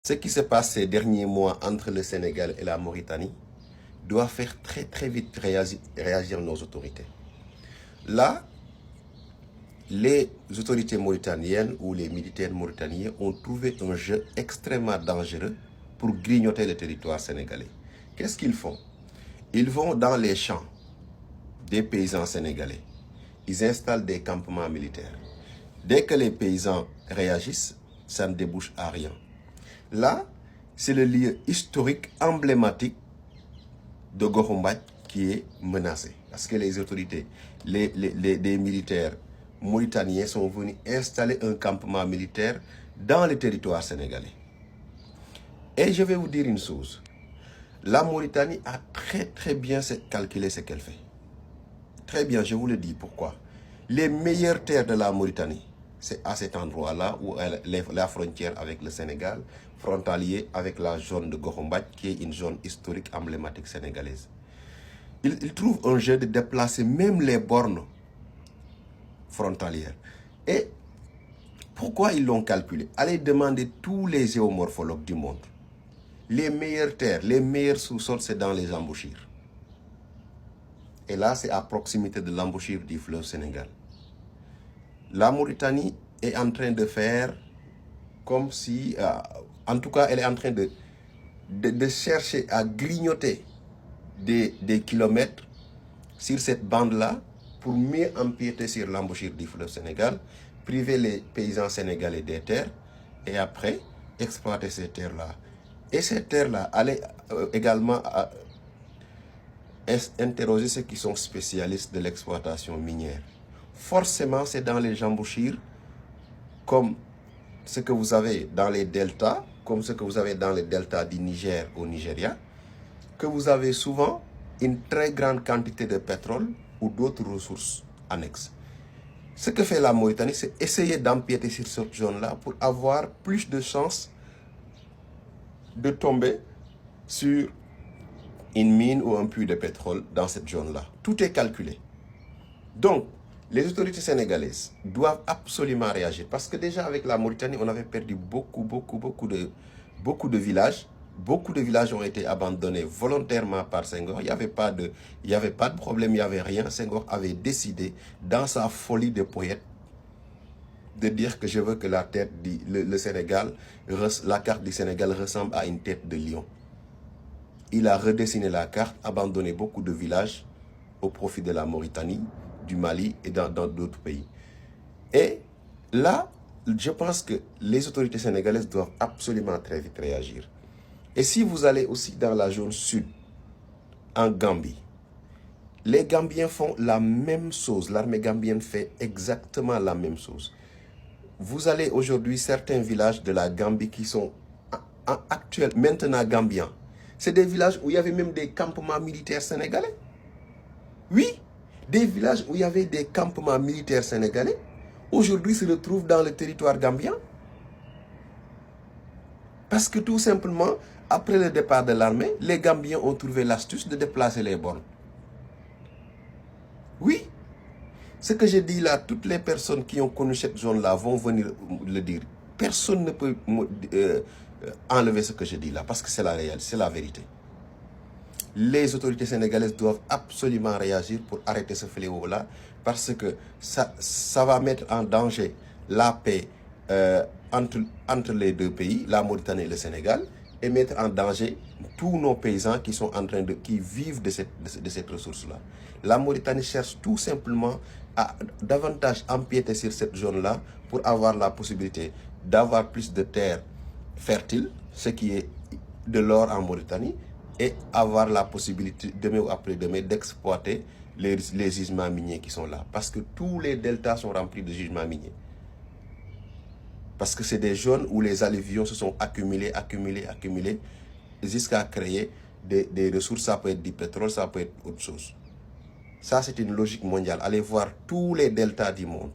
Ce qui se passe ces derniers mois entre le Sénégal et la Mauritanie doit faire très vite réagir nos autorités. Là, les autorités mauritaniennes ou les militaires mauritaniens ont trouvé un jeu extrêmement dangereux pour grignoter le territoire sénégalais. Qu'est-ce qu'ils font? Ils vont dans les champs des paysans sénégalais. Ils installent des campements militaires. Dès que les paysans réagissent, ça ne débouche à rien. Là, c'est le lieu historique emblématique de Gokhumbath qui est menacé. Parce que les autorités, les militaires mauritaniens sont venus installer un campement militaire dans le territoire sénégalais. Et je vais vous dire une chose. La Mauritanie a très bien calculé ce qu'elle fait. Très bien, je vous le dis pourquoi. Les meilleures terres de la Mauritanie, c'est à cet endroit-là où la frontière avec le Sénégal, frontalier avec la zone de Gokhumbath, qui est une zone historique emblématique sénégalaise. Ils trouvent un jeu de déplacer même les bornes frontalières. Et pourquoi ils l'ont calculé? Allez demander tous les géomorphologues du monde. Les meilleures terres, les meilleurs sous-sols, c'est dans les embouchures. Et là, c'est à proximité de l'embouchure du fleuve Sénégal. La Mauritanie est en train de faire comme si, en tout cas, elle est en train de chercher à grignoter des kilomètres sur cette bande-là pour mieux empiéter sur l'embouchure du fleuve Sénégal, priver les paysans sénégalais des terres et après exploiter ces terres-là. Et ces terres-là, aller également interroger ceux qui sont spécialistes de l'exploitation minière. Forcément, c'est dans les embouchures, comme ce que vous avez dans les deltas, comme ce que vous avez dans les deltas du Niger au Nigeria, que vous avez souvent une très grande quantité de pétrole ou d'autres ressources annexes. Ce que fait la Mauritanie, c'est essayer d'empiéter sur cette zone-là pour avoir plus de chances de tomber sur une mine ou un puits de pétrole dans cette zone-là. Tout est calculé. Donc, les autorités sénégalaises doivent absolument réagir. Parce que déjà avec la Mauritanie, on avait perdu beaucoup de villages. Beaucoup de villages ont été abandonnés volontairement par Senghor. Il n'y avait pas de problème, il n'y avait rien. Senghor avait décidé, dans sa folie de poète, de dire que je veux que la tête le Sénégal, la carte du Sénégal ressemble à une tête de lion. Il a redessiné la carte, abandonné beaucoup de villages au profit de la Mauritanie, du Mali et dans d'autres pays. Et là, je pense que les autorités sénégalaises doivent absolument très vite réagir. Et si vous allez aussi dans la zone sud, en Gambie, les Gambiens font la même chose. L'armée gambienne fait exactement la même chose. Vous allez aujourd'hui, certains villages de la Gambie qui sont maintenant gambiens. C'est des villages où il y avait même des campements militaires sénégalais. Oui, des villages où il y avait des campements militaires sénégalais, aujourd'hui se retrouvent dans le territoire gambien. Parce que tout simplement, après le départ de l'armée, les Gambiens ont trouvé l'astuce de déplacer les bornes. Oui, ce que je dis là, toutes les personnes qui ont connu cette zone-là vont venir le dire. Personne ne peut enlever ce que je dis là, parce que c'est la réalité, c'est la vérité. Les autorités sénégalaises doivent absolument réagir pour arrêter ce fléau-là, parce que ça va mettre en danger la paix entre les deux pays, la Mauritanie et le Sénégal, et mettre en danger tous nos paysans qui vivent de cette ressource-là. La Mauritanie cherche tout simplement à davantage empiéter sur cette zone-là pour avoir la possibilité d'avoir plus de terres fertiles, ce qui est de l'or en Mauritanie, et avoir la possibilité, demain ou après-demain, d'exploiter les gisements miniers qui sont là. Parce que tous les deltas sont remplis de gisements miniers. Parce que c'est des zones où les alluvions se sont accumulées, jusqu'à créer des ressources. Ça peut être du pétrole, ça peut être autre chose. Ça, c'est une logique mondiale. Allez voir tous les deltas du monde.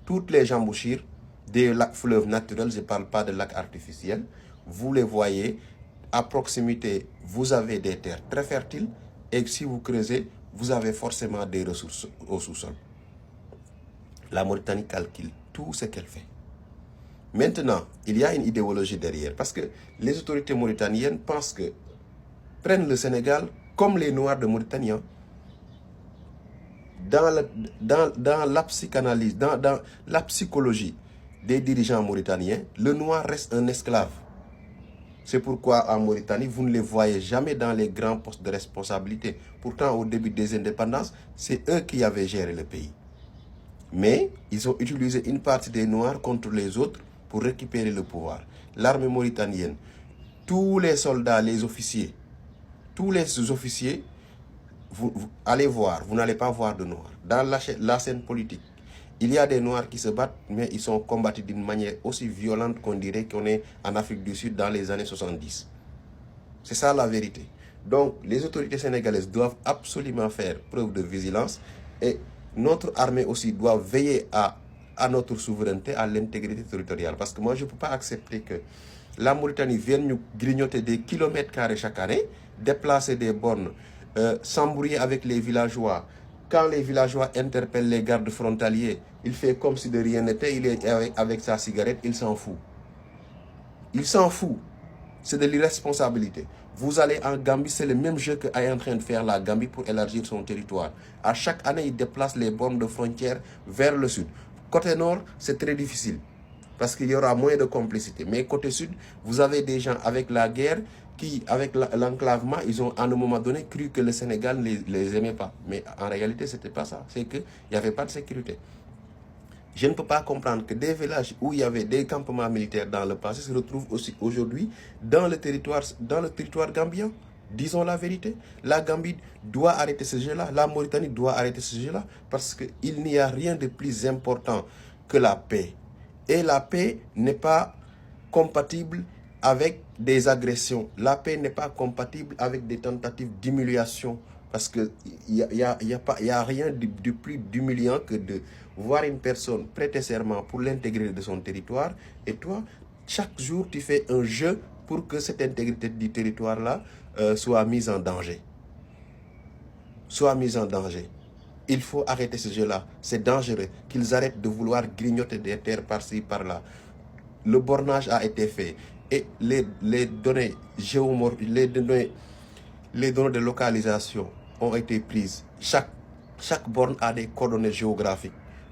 Toutes les embouchures des lacs fleuves naturels, je ne parle pas de lacs artificiels. Vous les voyez, à proximité, vous avez des terres très fertiles. Et si vous creusez, vous avez forcément des ressources au sous-sol. La Mauritanie calcule tout ce qu'elle fait. Maintenant, il y a une idéologie derrière, parce que les autorités mauritaniennes pensent que prennent le Sénégal comme les Noirs de Mauritanie. Dans la psychanalyse, dans la psychologie des dirigeants mauritaniens, le noir reste un esclave. C'est pourquoi en Mauritanie, vous ne les voyez jamais dans les grands postes de responsabilité. Pourtant, au début des indépendances, c'est eux qui avaient géré le pays. Mais ils ont utilisé une partie des Noirs contre les autres pour récupérer le pouvoir. L'armée mauritanienne, tous les soldats, les officiers, tous les officiers, vous allez voir, vous n'allez pas voir de Noirs. Dans la scène politique, il y a des Noirs qui se battent, mais ils sont combattus d'une manière aussi violente qu'on dirait qu'on est en Afrique du Sud dans les années 70. C'est ça la vérité. Donc, les autorités sénégalaises doivent absolument faire preuve de vigilance et notre armée aussi doit veiller à notre souveraineté, à l'intégrité territoriale. Parce que moi, je ne peux pas accepter que la Mauritanie vienne nous grignoter des kilomètres carrés chaque année, déplacer des bornes, s'embrouiller avec les villageois. Quand les villageois interpellent les gardes frontaliers, il fait comme si de rien n'était, il est avec sa cigarette, il s'en fout. Il s'en fout. C'est de l'irresponsabilité. Vous allez en Gambie, c'est le même jeu qu'est en train de faire la Gambie pour élargir son territoire. À chaque année, il déplace les bornes de frontières vers le sud. Côté nord, c'est très difficile parce qu'il y aura moins de complicité. Mais côté sud, vous avez des gens avec la guerre qui, avec l'enclavement, ils ont à un moment donné cru que le Sénégal ne les aimait pas. Mais en réalité, ce n'était pas ça. C'est qu'il n'y avait pas de sécurité. Je ne peux pas comprendre que des villages où il y avait des campements militaires dans le passé se retrouvent aussi aujourd'hui dans le territoire gambien. Disons la vérité. La Gambie doit arrêter ce jeu-là. La Mauritanie doit arrêter ce jeu-là parce qu'il n'y a rien de plus important que la paix. Et la paix n'est pas compatible avec des agressions. La paix n'est pas compatible avec des tentatives d'humiliation. Parce qu'il n'y a rien de plus humiliant que de voir une personne prêter serment pour l'intégrer de son territoire. Et toi, chaque jour, tu fais un jeu pour que cette intégrité du territoire-là soit mise en danger. Soit mise en danger. Il faut arrêter ce jeu-là. C'est dangereux. Qu'ils arrêtent de vouloir grignoter des terres par-ci, par-là. Le bornage a été fait. Et les données de localisation ont été prises. Chaque borne a des coordonnées géographiques.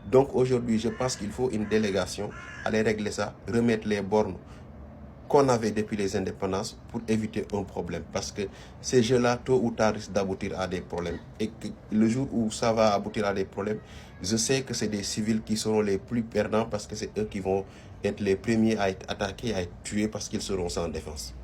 Donc aujourd'hui, je pense qu'il faut une délégation aller régler ça, remettre les bornes qu'on avait depuis les indépendances pour éviter un problème. Parce que ces jeux-là, tôt ou tard, risquent d'aboutir à des problèmes. Et que le jour où ça va aboutir à des problèmes, je sais que c'est des civils qui seront les plus perdants parce que c'est eux qui vont être les premiers à être attaqués, à être tués parce qu'ils seront sans défense.